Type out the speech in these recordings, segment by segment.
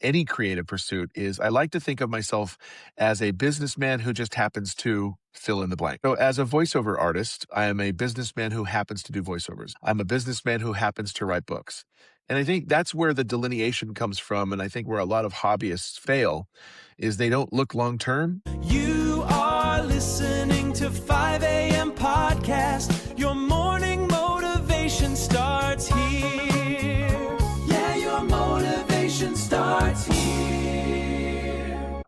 any creative pursuit is I like to think of myself as a businessman who just happens to fill in the blank. So, as a voiceover artist, I am a businessman who happens to do voiceovers. I'm a businessman who happens to write books. And I think that's where the delineation comes from. And I think where a lot of hobbyists fail is they don't look long term. You are listening to 5 a.m. podcast. Your morning motivation starts here. Yeah, your motivation starts here.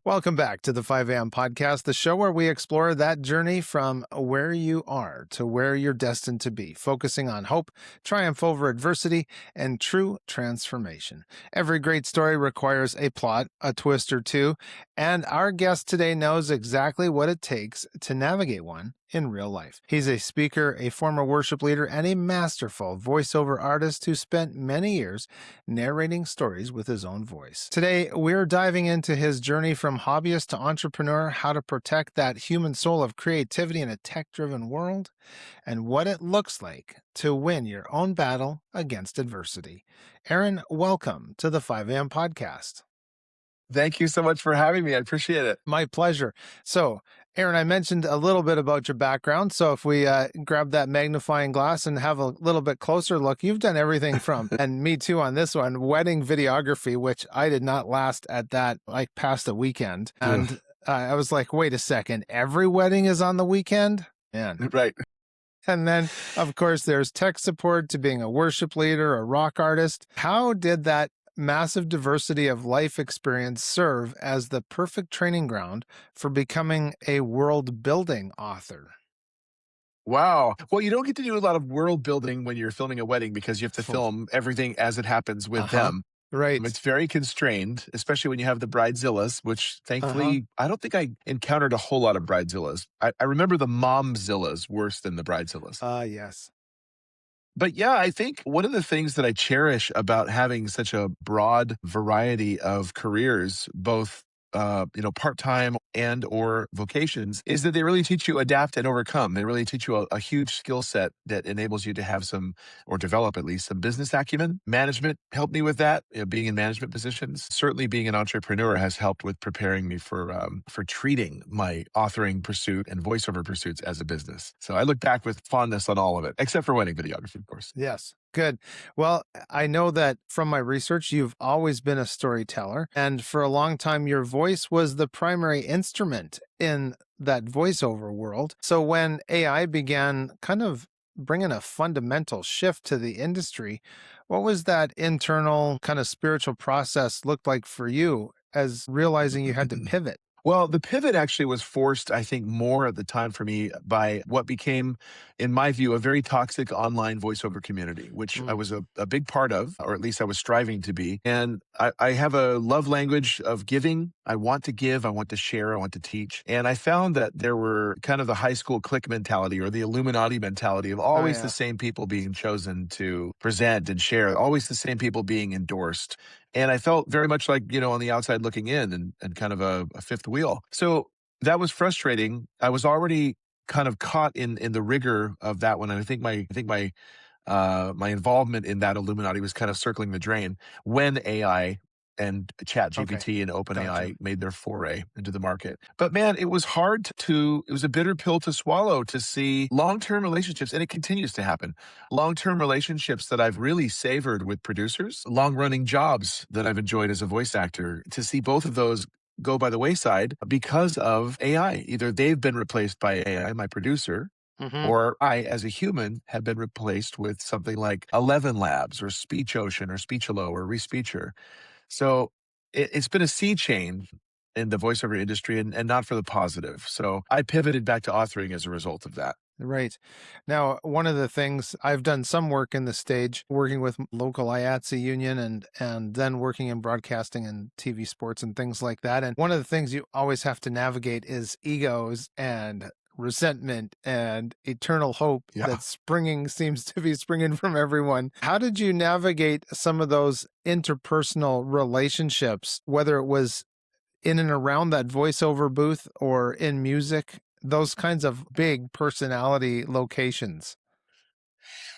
Welcome back to the 5 a.m. podcast, the show where we explore that journey from where you are to where you're destined to be, focusing on hope, triumph over adversity, and true transformation. Every great story requires a plot, a twist or two, and our guest today knows exactly what it takes to navigate one in real life. He's a speaker, a former worship leader, and a masterful voiceover artist who spent many years narrating stories with his own voice. Today, we're diving into his journey from hobbyist to entrepreneur, how to protect that human soul of creativity in a tech-driven world, and what it looks like to win your own battle against adversity. Aaron, welcome to the 5 a.m. podcast. Thank you so much for having me. I appreciate it. My pleasure. So, Aaron, I mentioned a little bit about your background. So if we grab that magnifying glass and have a little bit closer look, you've done everything from, and me too on this one, wedding videography, which I did not last at that, like past the weekend. And I was like, wait a second, every wedding is on the weekend? Man. Right. And then, of course, there's tech support to being a worship leader, a rock artist. How did that massive diversity of life experience serve as the perfect training ground for becoming a world-building author? Wow. Well, you don't get to do a lot of world building when you're filming a wedding because you have to film everything as it happens with them. Right. It's very constrained, especially when you have the bridezillas, which thankfully, I don't think I encountered a whole lot of bridezillas. I remember the momzillas worse than the bridezillas. Yes. But yeah, I think one of the things that I cherish about having such a broad variety of careers, both part-time and or vocations, is that they really teach you adapt and overcome. They really teach you a huge skill set that enables you to have some, or develop at least some business acumen. Management helped me with that, being in management positions. Certainly being an entrepreneur has helped with preparing me for treating my authoring pursuit and voiceover pursuits as a business. So I look back with fondness on all of it, except for wedding videography, of course. Yes. Good. Well, I know that from my research, you've always been a storyteller, and for a long time, your voice was the primary instrument in that voiceover world. So when AI began kind of bringing a fundamental shift to the industry, what was that internal kind of spiritual process look like for you as realizing you had to pivot? Well, the pivot actually was forced, I think, more at the time for me by what became, in my view, a very toxic online voiceover community, which I was a big part of, or at least I was striving to be. And I have a love language of giving. I want to give, I want to share, I want to teach. And I found that there were kind of the high school clique mentality or the Illuminati mentality of always the same people being chosen to present and share, always the same people being endorsed. And I felt very much like, on the outside looking in and kind of a fifth wheel. So that was frustrating. I was already kind of caught in the rigor of that one. And I think my involvement in that Illuminati was kind of circling the drain when AI and ChatGPT and OpenAI made their foray into the market. But man, it was it was a bitter pill to swallow to see long-term relationships, and it continues to happen. Long-term relationships that I've really savored with producers, long-running jobs that I've enjoyed as a voice actor, to see both of those go by the wayside because of AI. Either they've been replaced by AI, my producer, or I, as a human, have been replaced with something like 11 Labs or Speech Ocean or Speechalo or Respeecher. So it's been a sea change in the voiceover industry and not for the positive. So I pivoted back to authoring as a result of that. Right. Now, one of the things I've done some work in the stage, working with local IATSE union and then working in broadcasting and TV sports and things like that. And one of the things you always have to navigate is egos and resentment and eternal hope that seems to be springing from everyone. How did you navigate some of those interpersonal relationships, whether it was in and around that voiceover booth or in music, those kinds of big personality locations?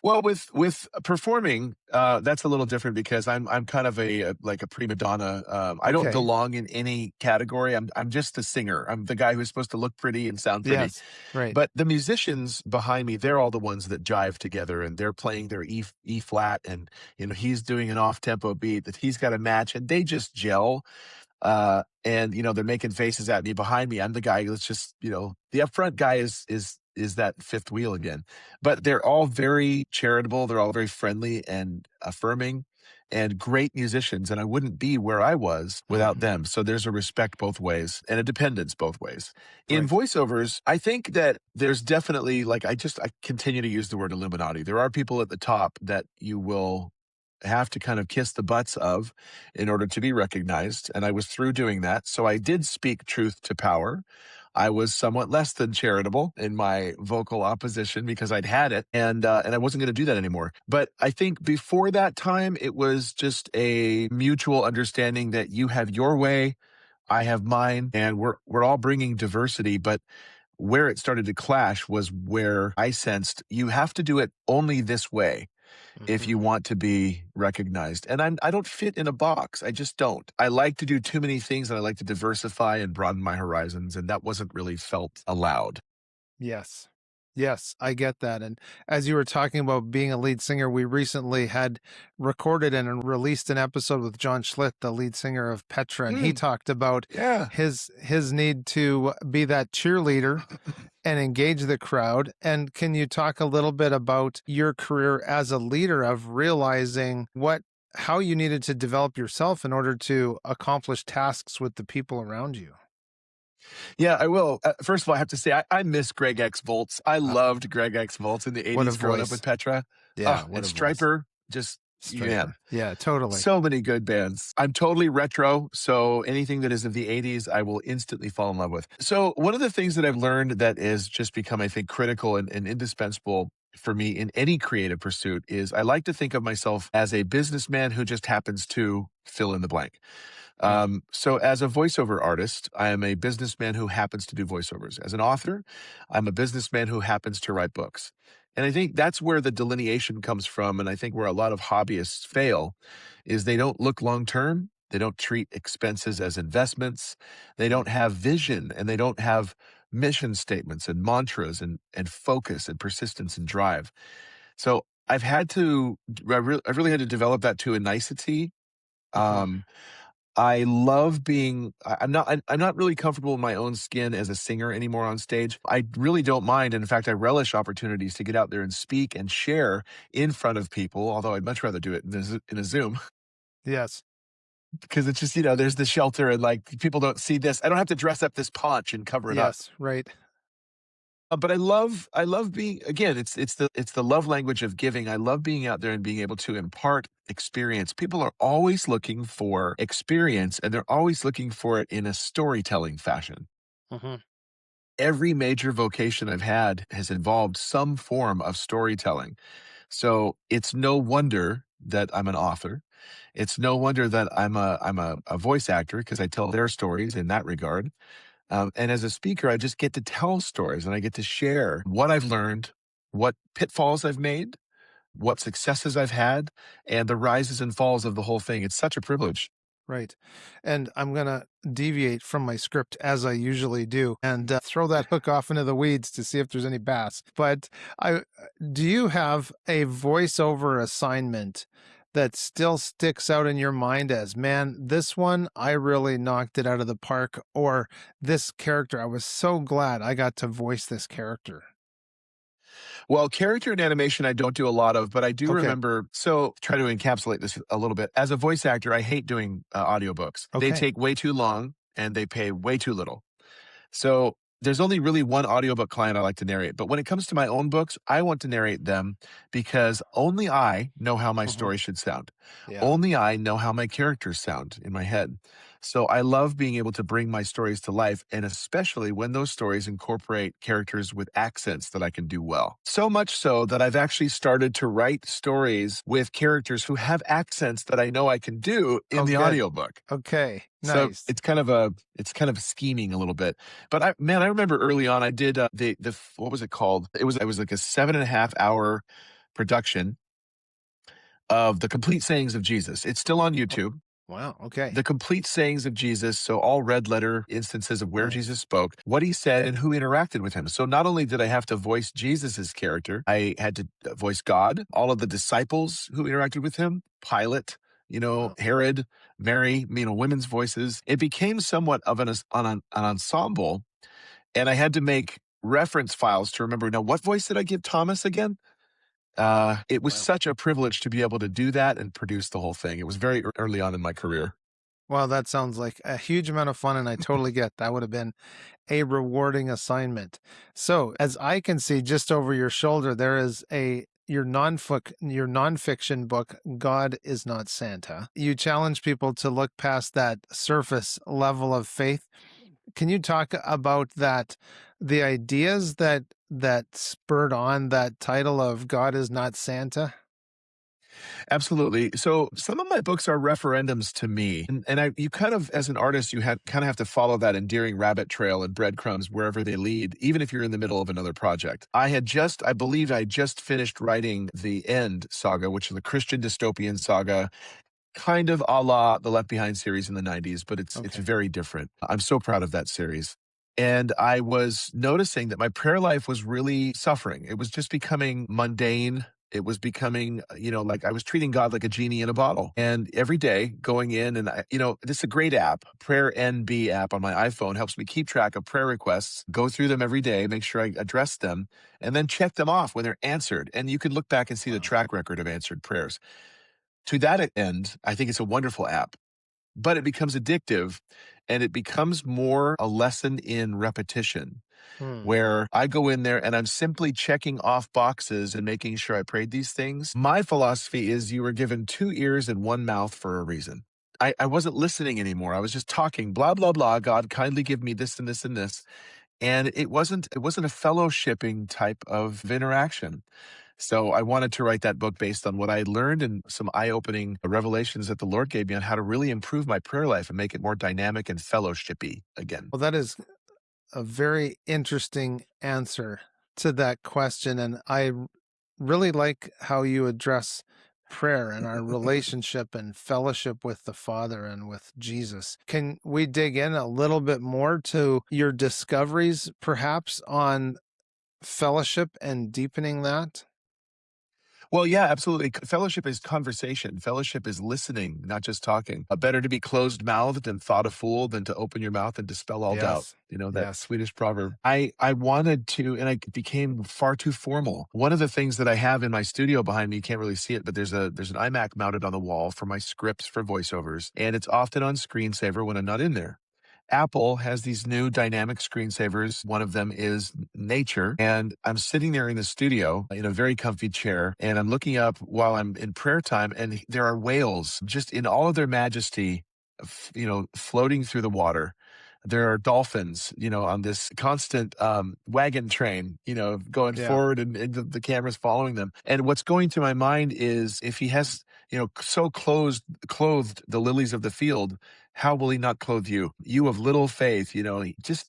Well, with performing, that's a little different because I'm kind of like a prima donna. I don't Okay. belong in any category. I'm just the singer. I'm the guy who's supposed to look pretty and sound pretty. Yes. Right. But the musicians behind me, they're all the ones that jive together, and they're playing their E flat, and he's doing an off tempo beat that he's got to match, and they just gel. And they're making faces at me behind me. I'm the guy that's just, the upfront guy is that fifth wheel again. But they're all very charitable. They're all very friendly and affirming and great musicians. And I wouldn't be where I was without Mhm. them. So there's a respect both ways and a dependence both ways. In Right. voiceovers, I think that there's definitely like I continue to use the word Illuminati. There are people at the top that you will have to kind of kiss the butts of in order to be recognized. And I was through doing that. So I did speak truth to power. I was somewhat less than charitable in my vocal opposition because I'd had it, and I wasn't going to do that anymore. But I think before that time, it was just a mutual understanding that you have your way, I have mine, and we're all bringing diversity. But where it started to clash was where I sensed you have to do it only this way if Mhm. you want to be recognized. And I don't fit in a box. I just don't. I like to do too many things and I like to diversify and broaden my horizons. And that wasn't really felt allowed. Yes. Yes, I get that. And as you were talking about being a lead singer, we recently had recorded and released an episode with John Schlitt, the lead singer of Petra, and he Mm, talked about yeah. his need to be that cheerleader and engage the crowd. And can you talk a little bit about your career as a leader of realizing how you needed to develop yourself in order to accomplish tasks with the people around you? Yeah, I will. First of all, I have to say, I miss Greg X Volts. I Uh, loved Greg X Volts in the what a 80s growing up with voice. Petra. Yeah, Oh, what and a voice. Striper, just, man, Striper. Yeah, totally. so many good bands. I'm totally retro, so anything that is of the 80s, I will instantly fall in love with. So, one of the things that I've learned that has just become, I think, critical and indispensable for me in any creative pursuit is I like to think of myself as a businessman who just happens to fill in the blank. Mm, So, as a voiceover artist, I am a businessman who happens to do voiceovers. As an author, I'm a businessman who happens to write books. And I think that's where the delineation comes from. And I think where a lot of hobbyists fail is they don't look long term. They don't treat expenses as investments. They don't mhm. have vision and they don't have mission statements and mantras and focus and persistence and drive. So I've had to, I really had to develop that to a nicety. Mhm. Um, I love being I'm not really comfortable in my own skin as a singer anymore on stage. I really don't mind, and in fact, I relish opportunities to get out there and speak and share in front of people, although I'd much rather do it in a Zoom Yes. because it's just, there's the shelter and, like, people don't see this. I don't have to dress up this paunch and cover it up. Yes, right. But I love being again, it's the love language of giving. I love being out there and being able to impart experience. People are always looking for experience, and they're always looking for it in a storytelling fashion. Mhm. Every major vocation I've had has involved some form of storytelling. So it's no wonder that I'm an author. It's no wonder that I'm a voice actor because I tell their stories in that regard. And as a speaker, I just get to tell stories and I get to share what I've learned, what pitfalls I've made, what successes I've had, and the rises and falls of the whole thing. It's such a privilege. Right. And I'm going to deviate from my script as I usually do and throw that hook off into the weeds to see if there's any bass. But do you have a voiceover assignment that still sticks out in your mind as, man, this one, I really knocked it out of the park, or this character, I was so glad I got to voice this character? Well, character and animation, I don't do a lot of, but I do Okay. remember. So, try to encapsulate this a little bit. As a voice actor, I hate doing audiobooks. They Okay. take way too long and they pay way too little. So there's only really one audiobook client I like to narrate. But when it comes to my own books, I want to narrate them because only I know how my Mhm. story should sound. Yeah. Only I know how my characters sound in my head. So I love being able to bring my stories to life, and especially when those stories incorporate characters with accents that I can do well. So much so that I've actually started to write stories with characters who have accents that I know I can do in Oh, the good. audiobook. Okay. So Nice. it's kind of scheming a little bit. But I remember early on I did what was it called? It was like a 7.5 hour production of the complete sayings of Jesus. It's still on Oh, YouTube. wow. Okay. The complete sayings of Jesus, so all red letter instances of where Jesus Nice. spoke, what he said, and who interacted with him. So not only did I have to voice Jesus's character, I had to voice God, all of the disciples who interacted with him, Pilate, Wow. Herod, Mary, women's voices. It became somewhat of an ensemble, and I had to make reference files to remember, now, what voice did I give Thomas again? It was Wow. such a privilege to be able to do that and produce the whole thing. It was very early on in my career. Well, that sounds like a huge amount of fun, and I totally get that would have been a rewarding assignment. So, as I can see just over your shoulder, there is your nonfiction book, God is Not Santa. You challenge people to look past that surface level of faith. Can you talk about that, the ideas that spurred on that title of God is Not Santa? Absolutely. So some of my books are referendums to me. You kind of, as an artist, you kind of have to follow that endearing rabbit trail and breadcrumbs wherever they lead, even if you're in the middle of another project. I believed I just finished writing the End saga, which is the Christian dystopian saga, kind of a la the Left Behind series in the 90s, but it's Okay. very different. I'm so proud of that series. And I was noticing that my prayer life was really suffering. It was just becoming mundane. It was becoming, like I was treating God like a genie in a bottle. And every day going in and this is a great app, Prayer NB app on my iPhone helps me keep track of prayer requests, go through them every day, make sure I address them, and then check them off when they're answered. And you can look back and see the Wow. track record of answered prayers. To that end, I think it's a wonderful app, but it becomes addictive and it becomes more a lesson in repetition Hmm. where I go in there and I'm simply checking off boxes and making sure I prayed these things. My philosophy is you were given two ears and one mouth for a reason. I wasn't listening anymore. I was just talking, blah, blah, blah. God, kindly give me this and this and this. And it wasn't a fellowshipping type of interaction. So I wanted to write that book based on what I had learned and some eye-opening revelations that the Lord gave me on how to really improve my prayer life and make it more dynamic and fellowshipy again. Well, that is a very interesting answer to that question. And really like how you address prayer and our relationship and fellowship with the Father and with Jesus. Can we dig in a little bit more to your discoveries, perhaps, on fellowship and deepening that? Well, yeah, absolutely. Fellowship is conversation. Fellowship is listening, not just talking. Better to be closed-mouthed and thought a fool than to open your mouth and dispel all doubt. Yes. That Yes. Swedish proverb. I wanted to, and I became far too formal. One of the things that I have in my studio behind me, you can't really see it, but there's an iMac mounted on the wall for my scripts for voiceovers, and it's often on screensaver when I'm not in there. Apple has these new dynamic screensavers. One of them is nature. And I'm sitting there in the studio in a very comfy chair, and I'm looking up while I'm in prayer time, and there are whales just in all of their majesty, floating through the water. There are dolphins, on this constant wagon train, going Yeah. forward, and the camera's following them. And what's going through my mind is if he has, so clothed the lilies of the field, how will he not clothe you? You of little faith, just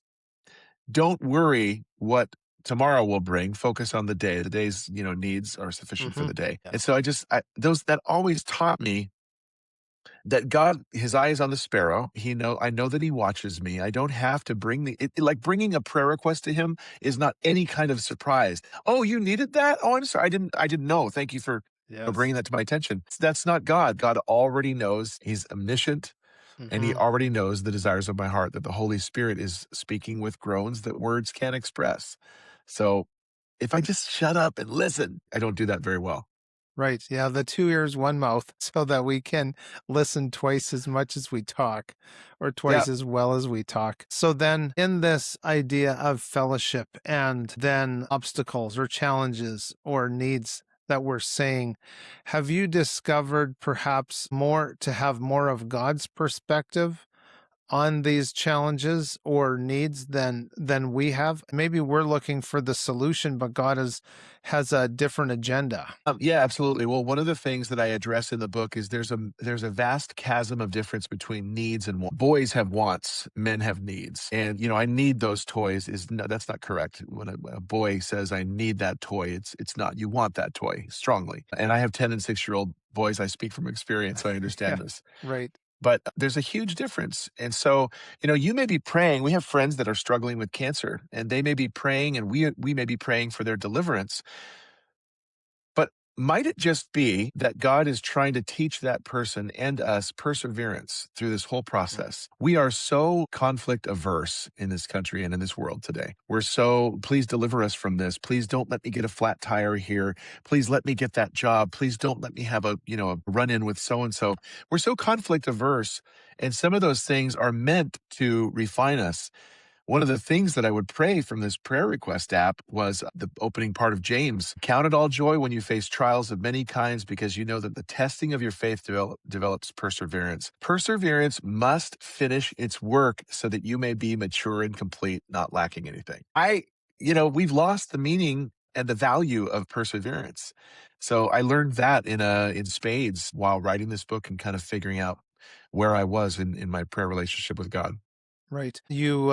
don't worry what tomorrow will bring. Focus on the day. The day's, needs are sufficient for Hmm. the day. Yeah. And so that always taught me that God, his eye is on the sparrow. I know that he watches me. I don't have to like bringing a prayer request to him is not any kind of surprise. Oh, you needed that? Oh, I'm sorry. I didn't know. Thank you for Yes. bringing that to my attention. That's not God. God already knows. He's omniscient and he Hmm. already knows the desires of my heart, that the Holy Spirit is speaking with groans that words can't express. So if I just shut up and listen, I don't do that very well. Right. Yeah. The two ears, one mouth, so that we can listen twice as much as we talk, or Yeah. twice as well as we talk. So then, in this idea of fellowship and then obstacles or challenges or needs that we're saying, have you discovered perhaps more to have more of God's perspective on these challenges or needs than we have. Maybe we're looking for the solution, but God has a different agenda. Yeah, absolutely. Well, one of the things that I address in the book is there's a vast chasm of difference between needs and wants. Boys have wants, men have needs, and I need those toys. That's not correct. When a boy says I need that toy, it's not. You want that toy strongly. And I have 10 and 6-year-old boys. I speak from experience, so I Yeah, understand this. right. But there's a huge difference. And so, you may be praying. We have friends that are struggling with cancer, and they may be praying, and we may be praying for their deliverance. But might it just be that God is trying to teach that person and us perseverance through this whole Mm. process? We are so conflict averse in this country and in this world today. We're so, please deliver us from this. Please don't let me get a flat tire here. Please let me get that job. Please don't let me have a run in with so and so. We're so conflict averse. And some of those things are meant to refine us. One of the things that I would pray from this prayer request app was the opening part of James. Count it all joy when you face trials of many kinds, because you know that the testing of your faith develops perseverance. Perseverance must finish its work so that you may be mature and complete, not lacking anything. We've lost the meaning and the value of perseverance. So I learned that in spades while writing this book and kind of figuring out where I was in my prayer relationship with God. Right. You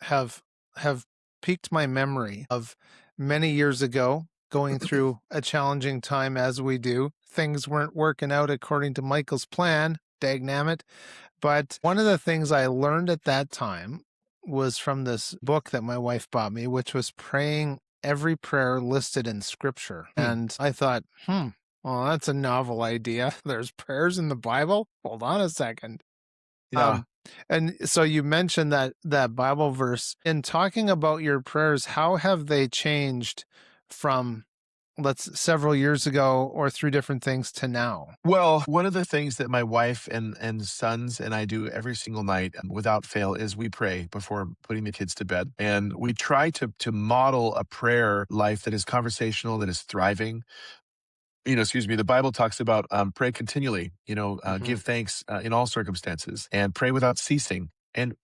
have have piqued my memory of many years ago going through a challenging time as we do. Things weren't working out according to Michael's plan, dagnammit. But one of the things I learned at that time was from this book that my wife bought me, which was praying every prayer listed in scripture. Hmm. And I thought, well, that's a novel idea. There's prayers in the Bible. Hold on a second. Yeah. Um, and so you mentioned that Bible verse. In talking about your prayers, how have they changed from several years ago or through different things to now? Well, one of the things that my wife and sons and I do every single night, without fail, is we pray before putting the kids to bed. And we try to model a prayer life that is conversational, that is thriving. Excuse me, the Bible talks about pray continually, Hmm. give thanks in all circumstances and pray without ceasing. And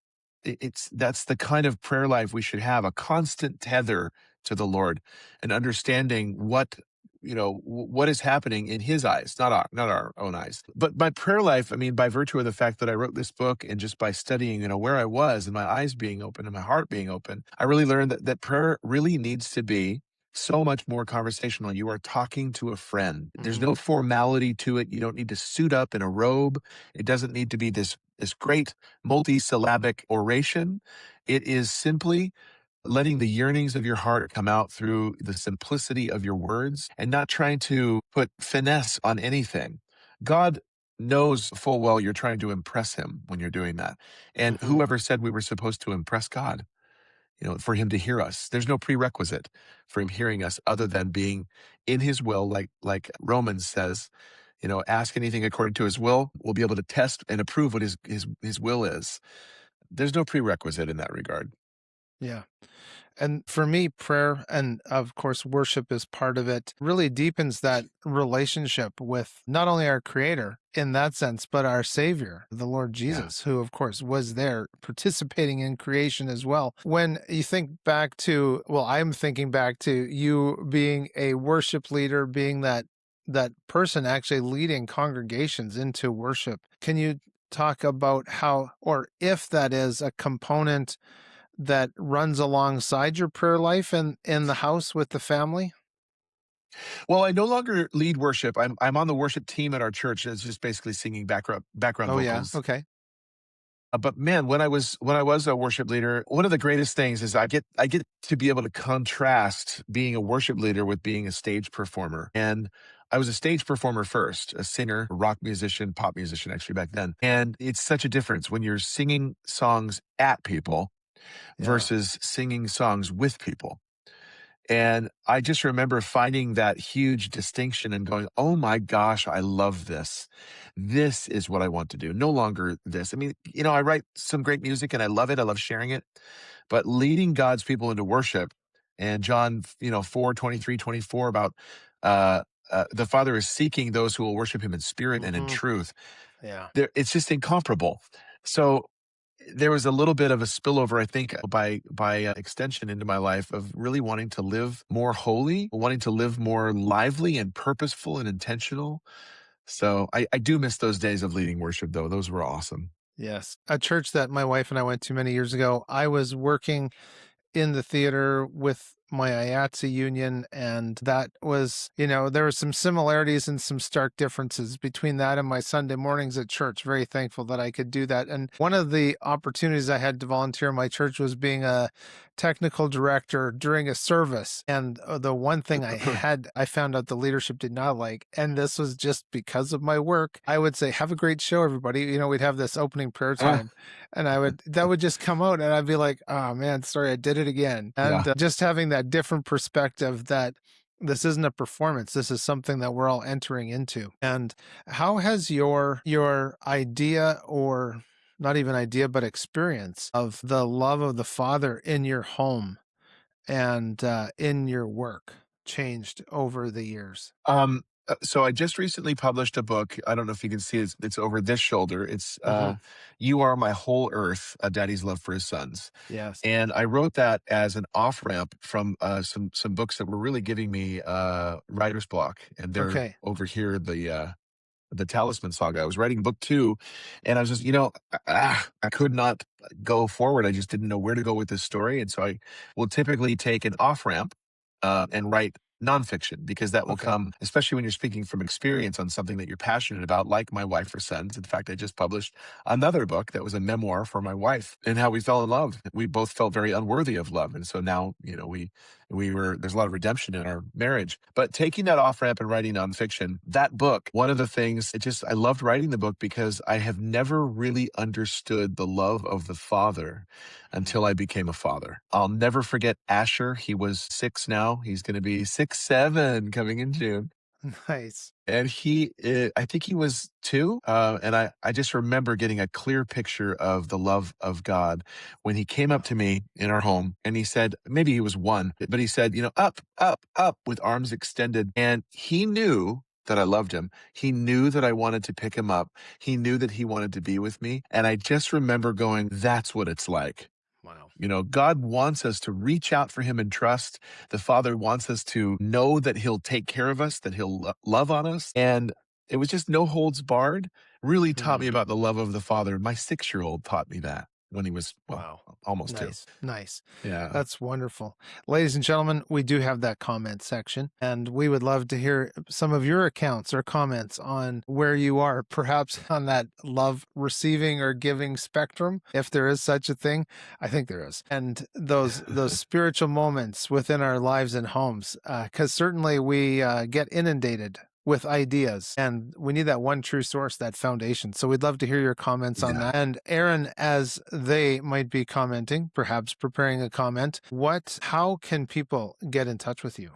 that's the kind of prayer life we should have, a constant tether to the Lord and understanding what is happening in his eyes, not our own eyes. But my prayer life, I mean, by virtue of the fact that I wrote this book and just by studying, where I was and my eyes being open and my heart being open, I really learned that prayer really needs to be so much more conversational. You are talking to a friend. There's Hmm. no formality to it. You don't need to suit up in a robe. It doesn't need to be this great multisyllabic oration. It is simply letting the yearnings of your heart come out through the simplicity of your words and not trying to put finesse on anything. God knows full well you're trying to impress him when you're doing that. And Hmm. whoever said we were supposed to impress God? For him to hear us. There's no prerequisite for him hearing us other than being in his will, like Romans says, ask anything according to his will. We'll be able to test and approve what his will is. There's no prerequisite in that regard. Yeah. And for me, prayer and of course worship is part of it, really deepens that relationship with not only our creator in that sense, but our savior, the Lord Yeah. Jesus, who of course was there participating in creation as well. When you think back to, well, I'm thinking back to you being a worship leader, being that person actually leading congregations into worship. Can you talk about how, or if that is a component that runs alongside your prayer life in the house with the family? Well, I no longer lead worship. I'm on the worship team at our church. It's just basically singing background Oh, yeah, vocals. okay. But man, when I was a worship leader, one of the greatest things is I get to be able to contrast being a worship leader with being a stage performer. And I was a stage performer first, a singer, a rock musician, pop musician actually back then. And it's such a difference when you're singing songs at people Yeah. versus singing songs with people. And I just remember finding that huge distinction and going, oh my gosh, I love this. This is what I want to do. No longer this. I mean, I write some great music and I love it. I love sharing it. But leading God's people into worship and John, 4:23-24 about the Father is seeking those who will worship him in spirit and in Mhm. truth. Yeah. It's just incomparable. So there was a little bit of a spillover, I think, by extension into my life of really wanting to live more holy, wanting to live more lively and purposeful and intentional. So I do miss those days of leading worship, though. Those were awesome. Yes. A church that my wife and I went to many years ago, I was working in the theater with my IATSE union. And that was, there were some similarities and some stark differences between that and my Sunday mornings at church. Very thankful that I could do that. And one of the opportunities I had to volunteer in my church was being a technical director during a service. And the one thing I found out the leadership did not like, and this was just because of my work, I would say, "Have a great show, everybody." We'd have this opening prayer Ah, time, and that would just come out, and I'd be like, "Oh man, sorry, I did it again." yeah. And just having that different perspective that this isn't a performance, this is something that we're all entering into. And how has your idea, or not even idea, but experience of the love of the Father in your home and in your work changed over the years? So I just recently published a book. I don't know if you can see it. It's over this shoulder. It's Hmm. "You Are My Whole Earth: A Daddy's Love for His Sons." Yes. And I wrote that as an off ramp from some books that were really giving me writer's block, and they're Okay. over here. The Talisman Saga. I was writing book two, and I was just, I could not go forward. I just didn't know where to go with this story. And so I will typically take an off ramp and write nonfiction, because that will Okay. come, especially when you're speaking from experience on something that you're passionate about, like My Wife for Sons. In fact, I just published another book that was a memoir for my wife and how we fell in love. We both felt very unworthy of love. And so now, there's a lot of redemption in our marriage. But taking that off ramp and writing nonfiction, that book, one of the things, I loved writing the book because I have never really understood the love of the Father until I became a father. I'll never forget Asher. He was 6 now. He's going to be 6'7" coming in June. Nice. And I think he was 2. And I just remember getting a clear picture of the love of God when he came up to me in our home and he said, maybe he was 1, but he said, "Up, up, up," with arms extended. And he knew that I loved him. He knew that I wanted to pick him up. He knew that he wanted to be with me. And I just remember going, that's what it's like. Wow. God wants us to reach out for him and trust. The Father wants us to know that he'll take care of us, that he'll love on us. And it was just no holds barred. Really taught me Hmm. about the love of the Father. My 6-year-old taught me that when he was, well, Wow. almost 2. Nice. Nice. Yeah. That's wonderful. Ladies and gentlemen, we do have that comment section, and we would love to hear some of your accounts or comments on where you are, perhaps on that love receiving or giving spectrum, if there is such a thing. I think there is. And those spiritual moments within our lives and homes, because certainly we get inundated with ideas, and we need that one true source, that foundation. So we'd love to hear your comments on Yeah. that. And Aaron, as they might be commenting, perhaps preparing a comment, how can people get in touch with you?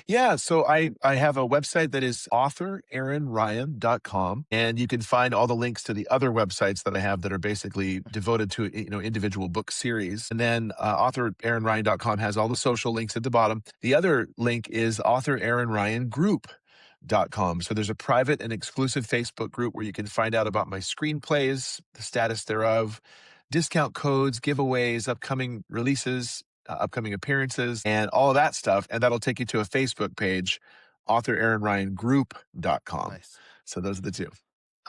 Yeah, so I have a website that is authoraaronryan.com, and you can find all the links to the other websites that I have that are basically devoted to individual book series. And then authoraaronryan.com has all the social links at the bottom. The other link is authoraaronryangroup.com. So there's a private and exclusive Facebook group where you can find out about my screenplays, the status thereof, discount codes, giveaways, upcoming releases, upcoming appearances, and all of that stuff. And that'll take you to a Facebook page, authoraaronryangroup.com. Nice. So those are the two.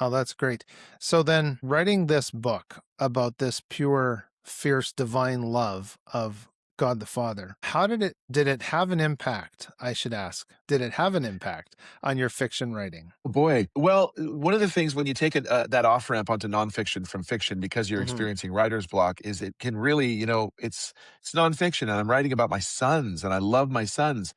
Oh, that's great. So then, writing this book about this pure, fierce, divine love of God the Father, did it have an impact? I should ask. Did it have an impact on your fiction writing? Oh, boy. Well, one of the things when you take that off ramp onto nonfiction from fiction, because you're Hmm. experiencing writer's block, is it can really, it's nonfiction, and I'm writing about my sons, and I love my sons.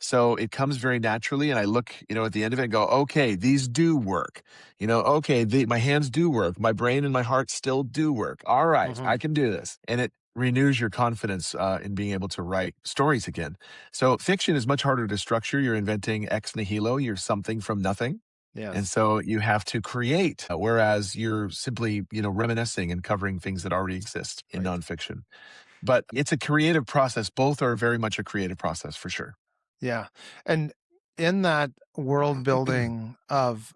So it comes very naturally, and I look, at the end of it and go, okay, these do work. Okay, my hands do work. My brain and my heart still do work. All right, Hmm. I can do this. And it renews your confidence in being able to write stories again. So fiction is much harder to structure. You're inventing ex nihilo. You're something from nothing. And Yes. so you have to create, whereas you're simply, reminiscing and covering things that already exist in Right. nonfiction. But it's a creative process. Both are very much a creative process for sure. Yeah. And in that world building of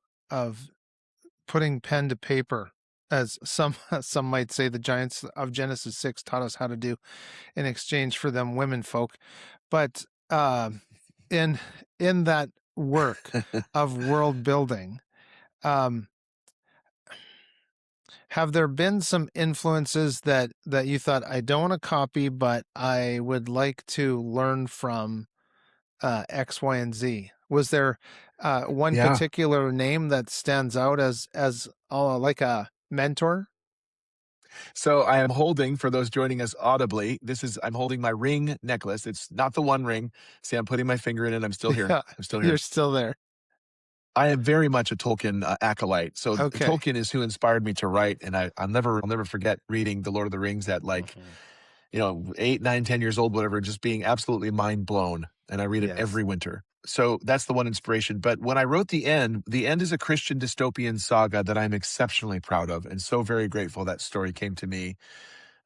putting pen to paper, as some some might say the giants of Genesis 6 taught us how to do in exchange for them women folk. But in in that work of world building, um, have there been some influences that you thought I don't want to copy, but I would like to learn from X, Y, and Z? Was there one Yeah. particular name that stands out as like a mentor? So I am holding, for those joining us audibly, I'm holding my ring necklace. It's not the One Ring. See, I'm putting my finger in it. I'm still here. Yeah, I'm still you're here. still there. I am very much a Tolkien acolyte. So Okay. Tolkien is who inspired me to write, and I'll never forget reading The Lord of the Rings at, like, Mhm. 8, 9, 10 years old, whatever, just being absolutely mind blown. And I read it Yes. every winter. So that's the one inspiration. But when I wrote the end is a Christian dystopian saga that I'm exceptionally proud of, and so very grateful that story came to me.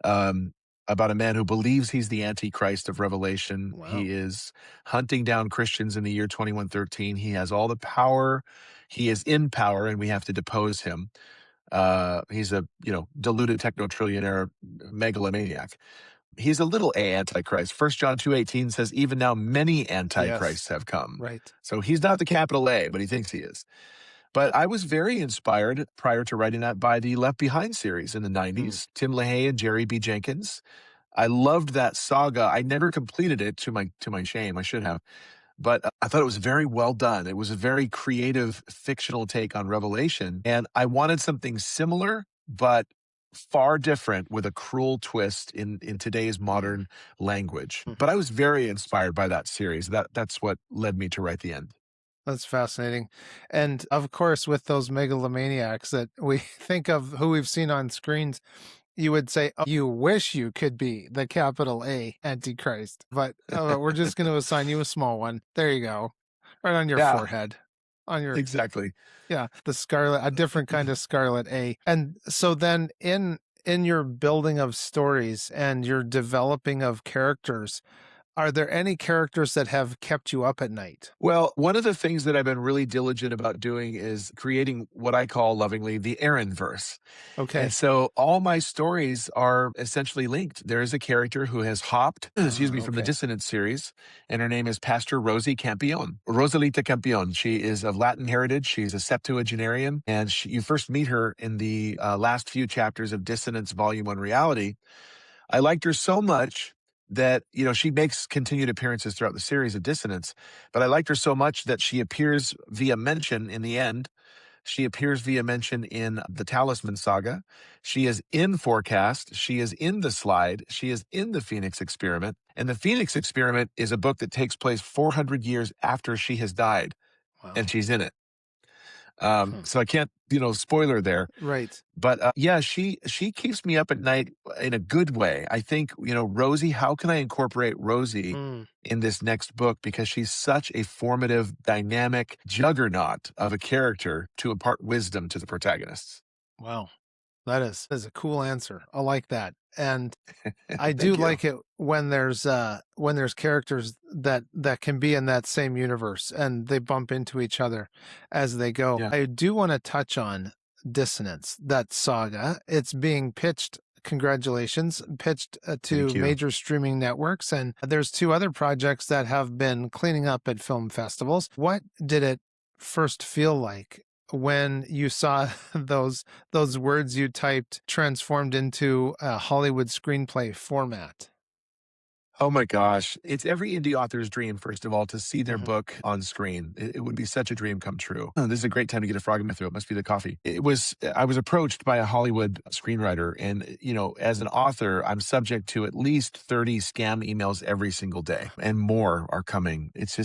Um, about a man who believes he's the Antichrist of Revelation. Wow. He is hunting down Christians in the year 2113. He has all the power. He is in power, and we have to depose him. He's a deluded techno trillionaire megalomaniac. He's a little antichrist. First John 2:18 says, even now many Yes. antichrists have come. Right. So he's not the capital A, but he thinks he is. But I was very inspired prior to writing that by the Left Behind series in the Hmm. 90s, Tim LaHaye and Jerry B. Jenkins. I loved that saga. I never completed it, to my shame. I should have. But I thought it was very well done. It was a very creative fictional take on Revelation, and I wanted something similar but far different with a cruel twist in today's Mm. modern language. But Mhm. I was very inspired by that series. That's what led me to write the end. That's fascinating. And of course, with those megalomaniacs that we think of who we've seen on screens, you would say, "Oh, you wish you could be the capital A Antichrist, but we're just going to assign you a small one. There you go. Right on your Yeah, forehead. On your, exactly. yeah, the scarlet, a different kind of scarlet A." And so then in your building of stories and your developing of characters, are there any characters that have kept you up at night? Well, one of the things that I've been really diligent about doing is creating what I call lovingly the Aaron verse. And Okay. so all my stories are essentially linked. There is a character who has hopped, excuse me, from the Okay. Dissonance series, and her name is Pastor Rosie Campion, Rosalita Campion. She is of Latin heritage. She's a septuagenarian, and you first meet her in the last few chapters of Dissonance Volume 1 Reality. I liked her so much that, she makes continued appearances throughout the series of Dissonance, but I liked her so much that she appears via mention in the end. She appears via mention in the Talisman Saga. She is in Forecast. She is in The Slide. She is in The Phoenix Experiment. And The Phoenix Experiment is a book that takes place 400 years after she has died, Wow. and she's in it. Huh. So I can't, spoiler there. Right. But yeah, she keeps me up at night in a good way. I think, Rosie, how can I incorporate Rosie Mm. in this next book? Because she's such a formative, dynamic juggernaut of a character to impart wisdom to the protagonists. Wow. That is a cool answer. I like that. And I do Thank you. like it when there's characters that can be in that same universe and they bump into each other as they go. Yeah. I do want to touch on Dissonance, that saga. It's being pitched, congratulations, pitched to Thank you. major streaming networks, and there's two other projects that have been cleaning up at film festivals. What did it first feel like when you saw those words you typed transformed into a Hollywood screenplay format? Oh my gosh. It's every indie author's dream, first of all, to see their Mhm. book on screen. It would be such a dream come true. Oh, this is a great time to get a frog in my throat. Must be the coffee. I was approached by a Hollywood screenwriter. And, as an author, I'm subject to at least 30 scam emails every single day, and more are coming. It's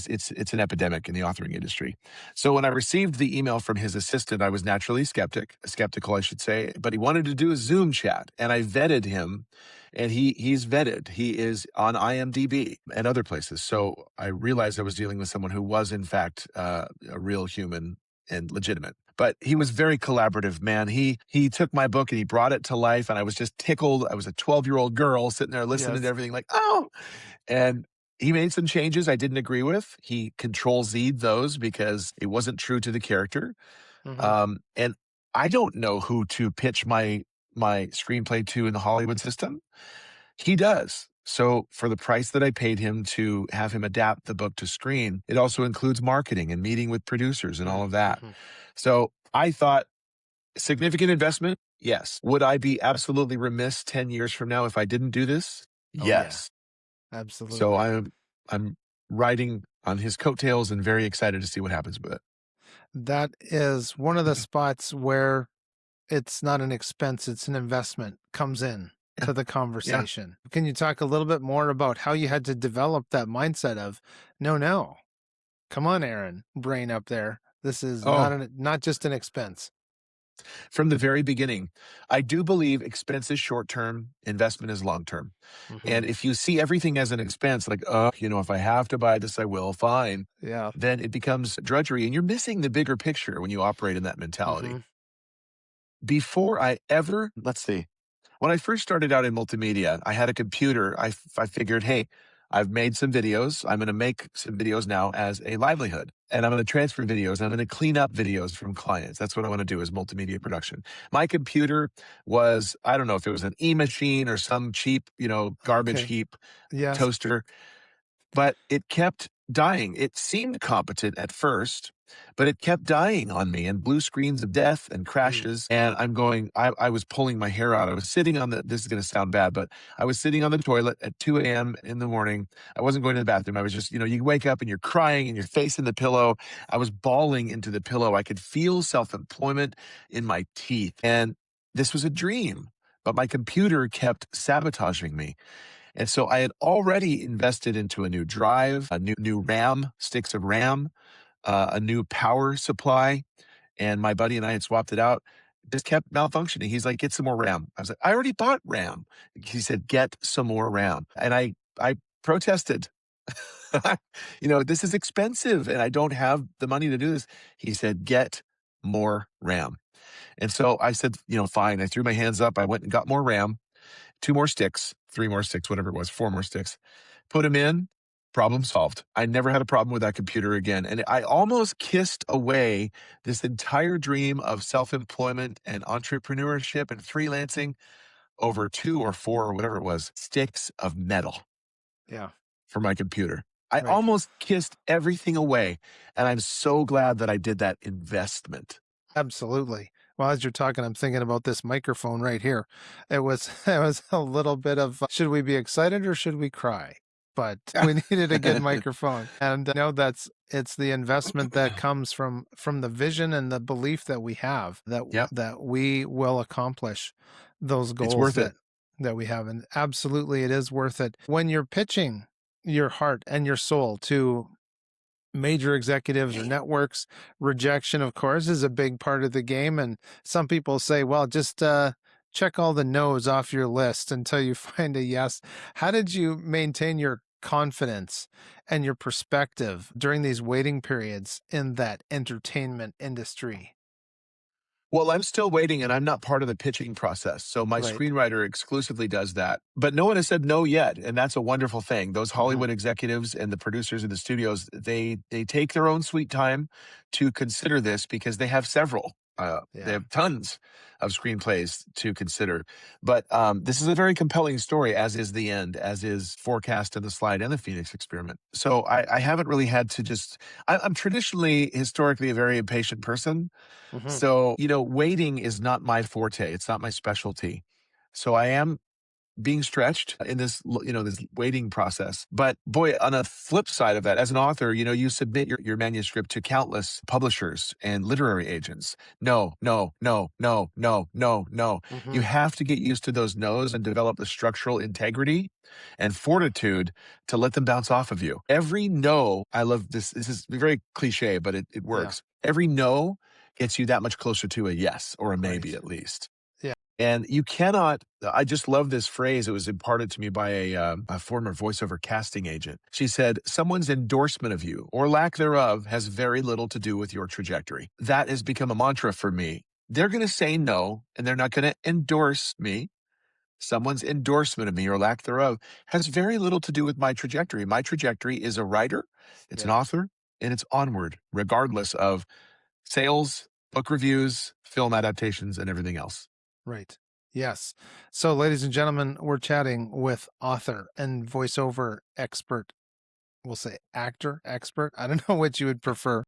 an epidemic in the authoring industry. So when I received the email from his assistant, I was naturally skeptical, I should say, but he wanted to do a Zoom chat, and I vetted him, and he's vetted. He is on IMDb and other places. So I realized I was dealing with someone who was, in fact, a real human and legitimate. But he was very collaborative, man. He took my book and he brought it to life, and I was just tickled. I was a 12-year-old girl sitting there listening to Yes. everything, like, oh. And he made some changes I didn't agree with. He control Z'd those because it wasn't true to the character. Mhm. And I don't know who to pitch my screenplay to in the Hollywood system. He does. So for the price that I paid him to have him adapt the book to screen, it also includes marketing and meeting with producers and all of that. Mm-hmm. So I thought significant investment. Yes. Would I be absolutely remiss 10 years from now if I didn't do this? Oh, yeah, Yes. So absolutely. I'm riding on his coattails and very excited to see what happens with it. That is one of the spots where it's not an expense, it's an investment comes in Yeah. to the Yeah. conversation. Can you talk a little bit more about how you had to develop that mindset of, no, no, come on, Aaron, brain up there. This is Oh, not just an expense. from the very beginning, I do believe expense is short term, investment is long term. Hmm. And if you see everything as an expense, like, if I have to buy this, I will, fine, Yeah. then it becomes drudgery. And you're missing the bigger picture when you operate in that mentality. Hmm. Before I ever, let's see, when I first started out in multimedia, I had a computer. I figured, hey, I've made some videos. I'm going to make some videos now as a livelihood. And I'm going to transfer videos. I'm going to clean up videos from clients. That's what I want to do is multimedia production. My computer was, I don't know if it was an e-machine or some cheap, garbage Okay. heap Yes. toaster, but it kept dying. It seemed competent at first, but it kept dying on me and blue screens of death and Mm. crashes. And I'm going, I was pulling my hair out. I was sitting on this is going to sound bad, but I was sitting on the toilet at 2 a.m. in the morning. I wasn't going to the bathroom. I was just, you wake up and you're crying and your face in the pillow. I was bawling into the pillow. I could feel self employment in my teeth. And this was a dream, but my computer kept sabotaging me. And so I had already invested into a new drive, a new RAM, sticks of RAM, a new power supply. And my buddy and I had swapped it out. Just kept malfunctioning. He's like, get some more RAM. I was like, I already bought RAM. He said, get some more RAM. And I protested. This is expensive and I don't have the money to do this. He said, get more RAM. And so I said, fine. I threw my hands up. I went and got more RAM, 2 more sticks, 3 more sticks, whatever it was, 4 more sticks, put them in, problem solved. I never had a problem with that computer again. And I almost kissed away this entire dream of self-employment and entrepreneurship and freelancing over 2 or 4 or whatever it was, sticks of metal Yeah. for my computer. I Right. almost kissed everything away. And I'm so glad that I did that investment. Absolutely. Well, as you're talking, I'm thinking about this microphone right here. It was it was a little bit of should we be excited or should we cry? But we needed a good microphone. And I know it's the investment that comes from the vision and the belief that we have Yep. that we will accomplish those It's goals worth it. that we have. And absolutely it is worth it. When you're pitching your heart and your soul to major executives or networks, rejection, of course, is a big part of the game. And some people say, well, just check all the no's off your list until you find a yes. How did you maintain your confidence and your perspective during these waiting periods in that entertainment industry? Well, I'm still waiting and I'm not part of the pitching process. So my Right. screenwriter exclusively does that. But no one has said no yet, and that's a wonderful thing. Those Hmm. Hollywood executives and the producers of the studios, they take their own sweet time to consider this because they have several. They Yeah. have tons of screenplays to consider. But this is a very compelling story, as is the end, as is Forecast and the Slide and the Phoenix Experiment. So I haven't really had to I'm traditionally, historically, a very impatient person. Hmm. So, waiting is not my forte. It's not my specialty. So I am being stretched in this waiting process. But boy, on a flip side of that, as an author, you submit your manuscript to countless publishers and literary agents. No, no, no, no, no, no, no. You Hmm. have to get used to those no's and develop the structural integrity and fortitude to let them bounce off of you. Every no, I love this. This is very cliche, but it Yeah. works. Every no gets you that much closer to a yes or a maybe Right. at least. Yeah. And you cannot, I just love this phrase. It was imparted to me by a former voiceover casting agent. She said, someone's endorsement of you or lack thereof has very little to do with your trajectory. That has become a mantra for me. They're going to say no, and they're not going to endorse me. Someone's endorsement of me or lack thereof has very little to do with my trajectory. My trajectory is a writer, it's an Yeah. author, and it's onward, regardless of sales, book reviews, film adaptations, and everything else. Right. Yes. So, ladies and gentlemen, we're chatting with author and voiceover expert. We'll say actor expert. I don't know what you would prefer,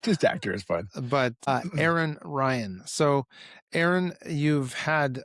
Just actor is fun. but Aaron Ryan. So, Aaron, you've had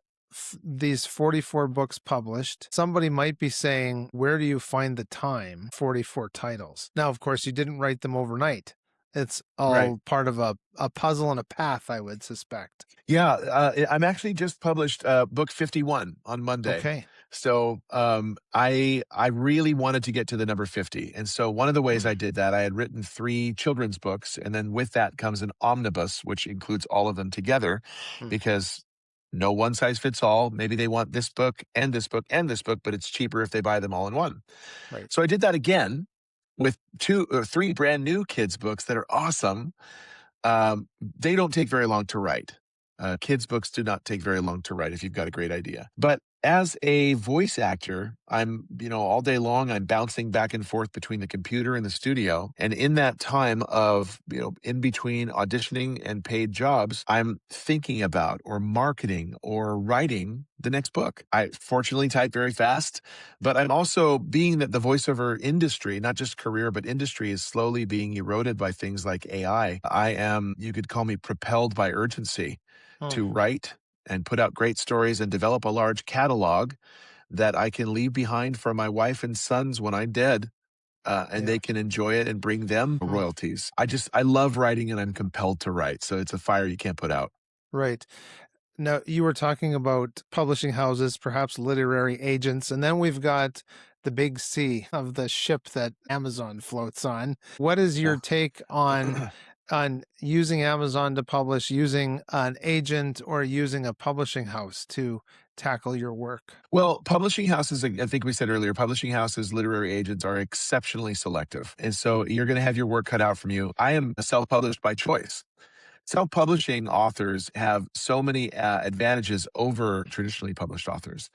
these 44 books published. Somebody might be saying, where do you find the time? 44 titles. Now, of course, you didn't write them overnight. It's Right. all part of a puzzle and a path, I would suspect. Yeah, I'm actually just published book 51 on Monday. Okay. So I really wanted to get to the number 50. And so one of the ways Hmm. I did that, I had written 3 children's books, and then with that comes an omnibus, which includes all of them together, Hmm. because no one size fits all. Maybe they want this book and this book and this book, but it's cheaper if they buy them all in one. Right. So I did that again with 2 or 3 brand new kids books that are awesome. They don't take very long to write. Kids' books do not take very long to write if you've got a great idea. But as a voice actor, all day long, I'm bouncing back and forth between the computer and the studio. And in that time of, in between auditioning and paid jobs, I'm thinking about or marketing or writing the next book. I fortunately type very fast, but I'm also, being that the voiceover industry, not just career, but industry, is slowly being eroded by things like AI. I am, you could call me, propelled by urgency Oh, to write and put out great stories and develop a large catalog that I can leave behind for my wife and sons when I'm dead, and yeah. they can enjoy it and bring them Oh, royalties. I love writing, and I'm compelled to write. So it's a fire you can't put out. right. Now, you were talking about publishing houses, perhaps literary agents, and then we've got the big C of the ship that Amazon floats on. What is your take on Yeah. using Amazon to publish, using an agent, or using a publishing house to tackle your work? Well, publishing houses, I think we said earlier, publishing houses, literary agents are exceptionally selective. And so you're going to have your work cut out from you. I am self published by choice. Self publishing authors have so many advantages over traditionally published authors.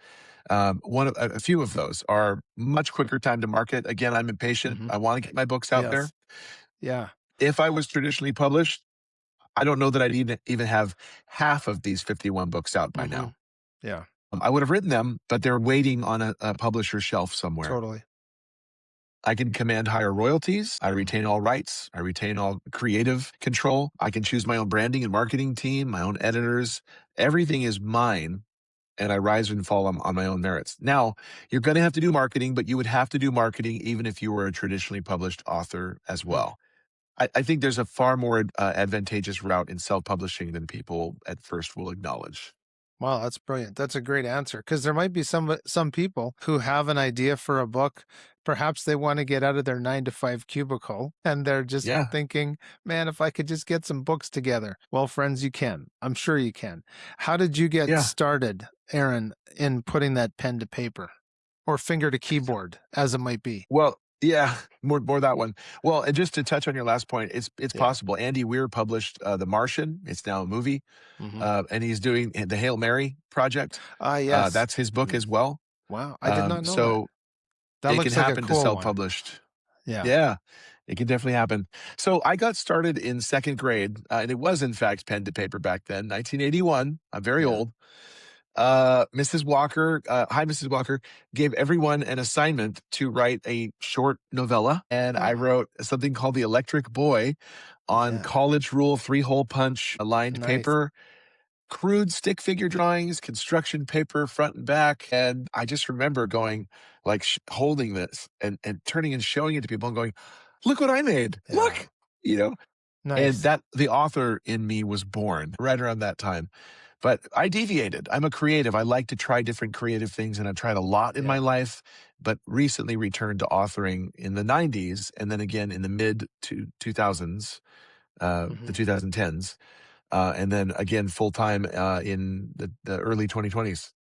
A few of those are much quicker time to market. Again, I'm impatient. Hmm. I want to get my books out there. Yes. Yeah. If I was traditionally published, I don't know that I'd even have half of these 51 books out by Hmm. now. Yeah. I would have written them, but they're waiting on a publisher's shelf somewhere. Totally. I can command higher royalties. I retain all rights. I retain all creative control. I can choose my own branding and marketing team, my own editors. Everything is mine, and I rise and fall on my own merits. Now, you're going to have to do marketing, but you would have to do marketing even if you were a traditionally published author as Mm. well. I think there's a far more advantageous route in self-publishing than people at first will acknowledge. Wow, that's brilliant. That's a great answer, because there might be some people who have an idea for a book. Perhaps they want to get out of their 9 to 5 cubicle, and they're just Yeah, thinking, man, if I could just get some books together. Well, friends, you can. I'm sure you can. How did you get yeah. started, Aaron, in putting that pen to paper or finger to keyboard, as it might be? Well, yeah, more that one. Well, and just to touch on your last point, it's Yeah. possible. Andy Weir published The Martian. It's now a movie, Hmm. and he's doing the Hail Mary project. Ah, yes. That's his book Mm. as well. Wow, I did not know that. So That it can looks like a happen to cool one. self-published. Yeah. Yeah, it can definitely happen. So I got started in second grade, and it was in fact pen to paper back then, 1981. I'm very Yeah. old. Mrs. Walker, hi, Mrs. Walker, gave everyone an assignment to write a short novella. And I Oh, wrote something called The Electric Boy on yeah. college rule 3-hole punch lined Nice. paper, crude stick figure drawings, construction paper front and back. And I just remember going, like, holding this and turning and showing it to people and going, look what I made. Yeah. Look, you know, and Nice. that the author in me was born right around that time. But I deviated. I'm a creative. I like to try different creative things, and I've tried a lot in my Yeah. life, but recently returned to authoring in the 90s and then again in the mid 2000s, the Hmm. 2010s, and then again full time in the early 2020s.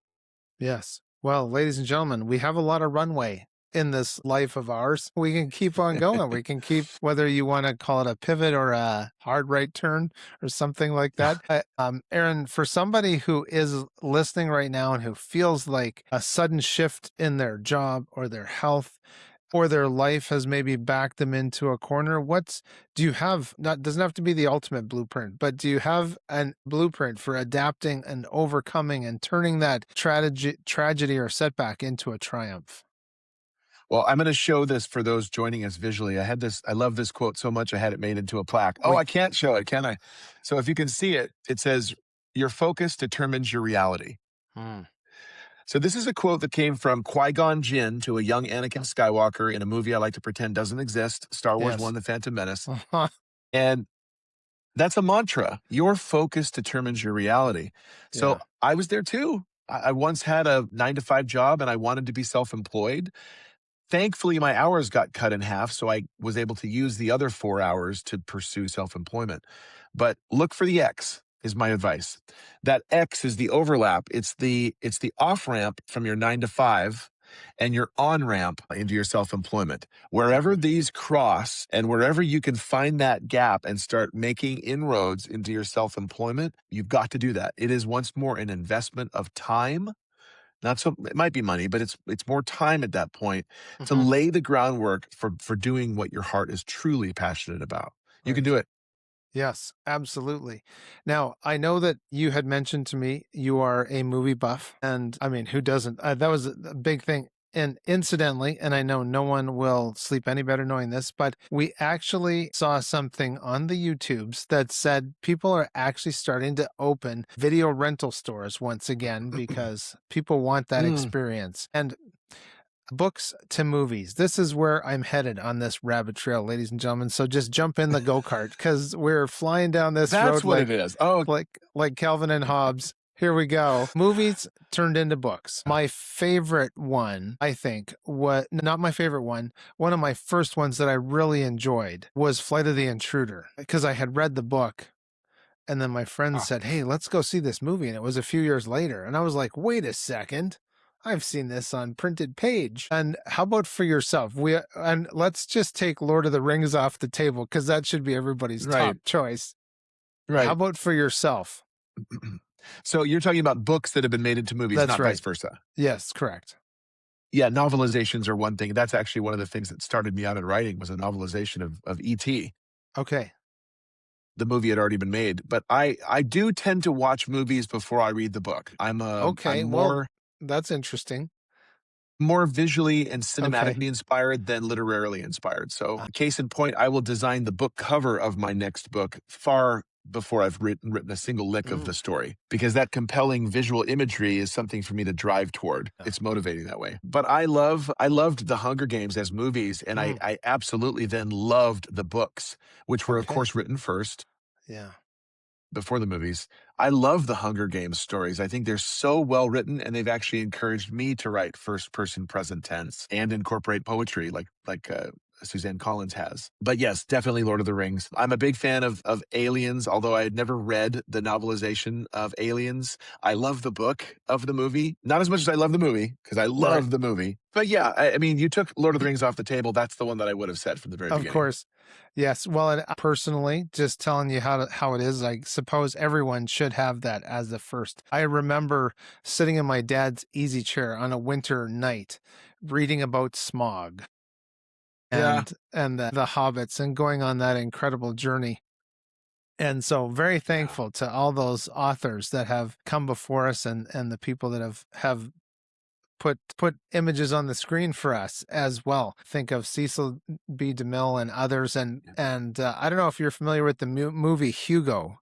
Yes. Well, ladies and gentlemen, we have a lot of runway in this life of ours. We can keep on going. We can keep, whether you want to call it a pivot or a hard right turn or something like that. Aaron, for somebody who is listening right now and who feels like a sudden shift in their job or their health, or their life has maybe backed them into a corner, do you have, not doesn't have to be the ultimate blueprint, but do you have an blueprint for adapting and overcoming and turning that tragedy or setback into a triumph? Well, I'm going to show this for those joining us visually. I love this quote so much, I had it made into a plaque. Oh, We I can't show it, can I? So if you can see it, it says, "Your focus determines your reality." Hmm. So this is a quote that came from Qui-Gon Jinn to a young Anakin Skywalker in a movie I like to pretend doesn't exist, Star Wars Yes. 1: The Phantom Menace. And that's a mantra. Your focus determines your reality. So Yeah. I was there too. I once had a 9 to 5 job and I wanted to be self-employed. Thankfully, my hours got cut in half, so I was able to use the other 4 hours to pursue self-employment. But look for the X is my advice. That X is the overlap. It's the off-ramp from your 9 to 5 and your on-ramp into your self-employment. Wherever these cross and wherever you can find that gap and start making inroads into your self-employment, you've got to do that. It is once more an investment of time. Not so it might be money, but it's more time at that point to Mhm. lay the groundwork for doing what your heart is truly passionate about. You can Right. do it. Yes, absolutely. Now, I know that you had mentioned to me you are a movie buff, and I mean, who doesn't? That was a big thing. And incidentally, and I know no one will sleep any better knowing this, but we actually saw something on the YouTubes that said people are actually starting to open video rental stores once again because people want that Mm, experience. And books to movies. This is where I'm headed on this rabbit trail, ladies and gentlemen. So just jump in the go-kart because we're flying down this that's road what it is. Oh, like Calvin and Hobbes. Here we go. Movies turned into books. My favorite one, I think, was not my favorite one. One of my first ones that I really enjoyed was Flight of the Intruder because I had read the book. And then my friend ah, said, "Hey, let's go see this movie." And it was a few years later. And I was like, "Wait a second. I've seen this on printed page." And how about for yourself? And let's just take Lord of the Rings off the table because that should be everybody's right, top choice. How right. about for yourself? So you're talking about books that have been made into movies, That's not vice right. versa. Yes, correct. Yeah, novelizations are one thing. That's actually one of the things that started me out in writing was a novelization of E.T. Okay. The movie had already been made, but I do tend to watch movies before I read the book. I'm Okay. Well, that's interesting. more visually and Okay. cinematically inspired than literarily inspired. So, Uh, case in point, I will design the book cover of my next book far before I've written a single lick of the mm, story because that compelling visual imagery is something for me to drive toward. yeah. It's motivating that way. But I loved the Hunger Games as movies, and I, Mm, I absolutely then loved the books, which were of okay. course written first Yeah. before the movies. I love the Hunger Games stories. I think they're so well written, and they've actually encouraged me to write first person present tense and incorporate poetry like Suzanne Collins has. But yes, definitely Lord of the Rings. I'm a big fan of Aliens, although I had never read the novelization of Aliens. I love the book of the movie, not as much as I love the movie because I Right. love the movie. But yeah, I mean, you took Lord of the Rings off the table. That's the one that I would have said from the very Of beginning. course. Yes. Well, and personally, just telling you how it is, I suppose everyone should have that as the first. I remember sitting in my dad's easy chair on a winter night reading about smog Yeah. and the hobbits and going on that incredible journey. And so very Yeah. thankful to all those authors that have come before us and the people that have put images on the screen for us as well. Think of Cecil B. DeMille and others, and I don't know if you're familiar with the movie Hugo,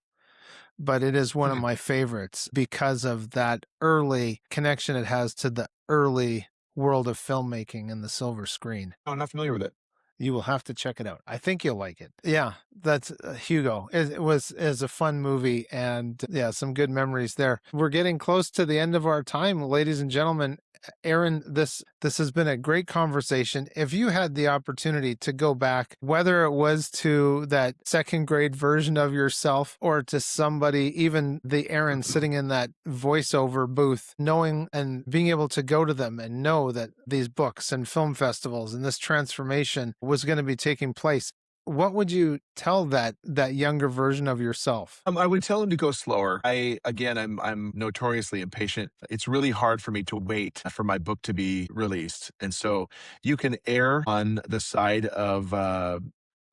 but it is one of Hmm. my favorites because of that early connection it has to the early world of filmmaking and the silver screen. Oh, I'm not familiar with it. You will have to check it out. I think you'll like it. Yeah, that's Hugo. It is a fun movie, and yeah, some good memories there. We're getting close to the end of our time, ladies and gentlemen. Aaron, this has been a great conversation. If you had the opportunity to go back, whether it was to that second grade version of yourself or to somebody, even the Aaron sitting in that voiceover booth, knowing and being able to go to them and know that these books and film festivals and this transformation was going to be taking place, what would you tell that younger version of yourself? I would tell him to go slower. I'm notoriously impatient. It's really hard for me to wait for my book to be released, and so you can err on the side of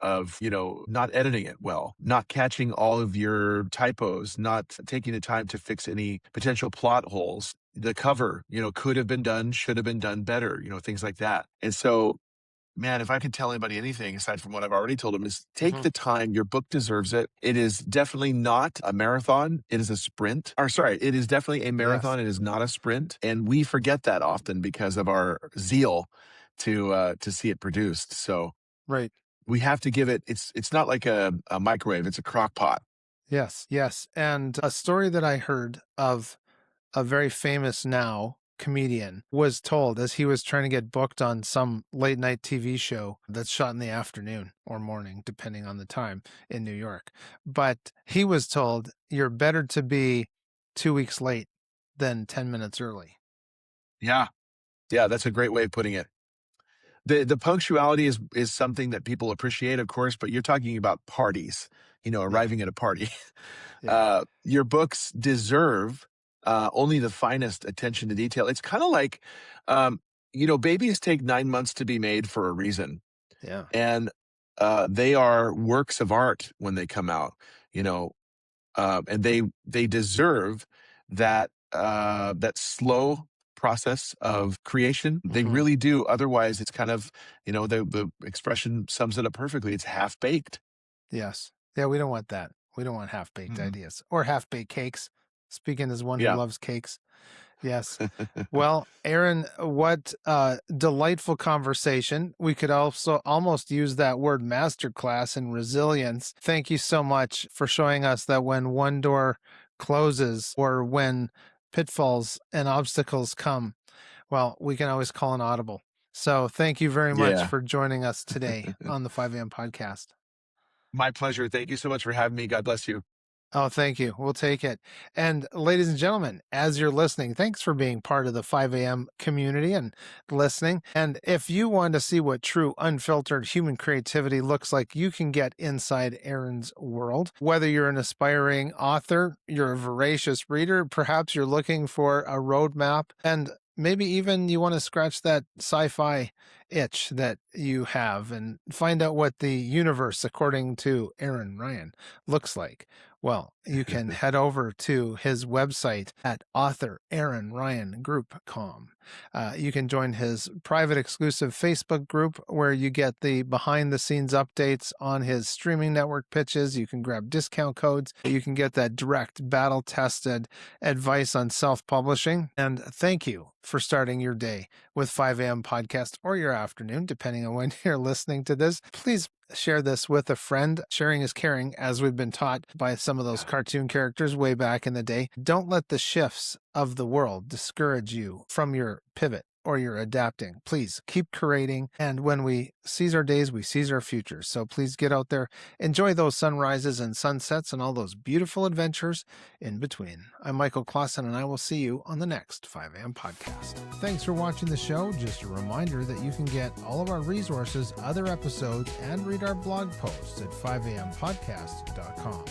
not editing it well, not catching all of your typos, not taking the time to fix any potential plot holes. The cover, could have been done, should have been done better, things like that. And so, man, if I could tell anybody anything aside from what I've already told them, is take the time. Your book deserves it. It is definitely not a marathon. It is a sprint. Or sorry, it is definitely a marathon. Yes. It is not a sprint. And we forget that often because of our zeal to see it produced. So Right. we have to give it, it's not like a microwave, it's a crock pot. Yes. Yes. And a story that I heard of a very famous now comedian was told as he was trying to get booked on some late night TV show that's shot in the afternoon or morning, depending on the time in New York. But he was told, you're better to be 2 weeks late than 10 minutes early. Yeah. Yeah, that's a great way of putting it. The punctuality is something that people appreciate, of course, but you're talking about parties, arriving at a party. Yeah. Your books deserve only the finest attention to detail. It's kind of like, babies take 9 months to be made for a reason, Yeah. and they are works of art when they come out, and they deserve that slow process of creation. They really do. Otherwise, it's kind of, the expression sums it up perfectly. It's half baked. Yes. Yeah, we don't want that. We don't want half-baked ideas or half-baked cakes. Speaking as one who Yeah. loves cakes. Yes. Well, Aaron, what a delightful conversation. We could also almost use that word masterclass in resilience. Thank you so much for showing us that when one door closes or when pitfalls and obstacles come, well, we can always call an audible. So thank you very much Yeah. for joining us today on the 5 a.m. podcast. My pleasure. Thank you so much for having me. God bless you. Oh, thank you. We'll take it. And ladies and gentlemen, as you're listening, thanks for being part of the 5 a.m. community and listening. And if you want to see what true unfiltered human creativity looks like, you can get inside Aaron's world. Whether you're an aspiring author, you're a voracious reader, perhaps you're looking for a roadmap, and maybe even you want to scratch that sci-fi itch that you have and find out what the universe, according to Aaron Ryan, looks like. Well, you can head over to his website at authoraaronryangroup.com. You can join his private exclusive Facebook group where you get the behind the scenes updates on his streaming network pitches. You can grab discount codes. You can get that direct battle tested advice on self-publishing. And thank you for starting your day with 5 a.m. podcast or your afternoon, depending on when you're listening to this. Please share this with a friend. Sharing is caring, as we've been taught by some of those cartoon characters way back in the day. Don't let the shifts of the world discourage you from your pivot or your adapting. Please keep creating. And when we seize our days, we seize our futures. So please get out there, enjoy those sunrises and sunsets and all those beautiful adventures in between. I'm Michael Clausen, and I will see you on the next 5 a.m. podcast. Thanks for watching the show. Just a reminder that you can get all of our resources, other episodes, and read our blog posts at 5ampodcast.com.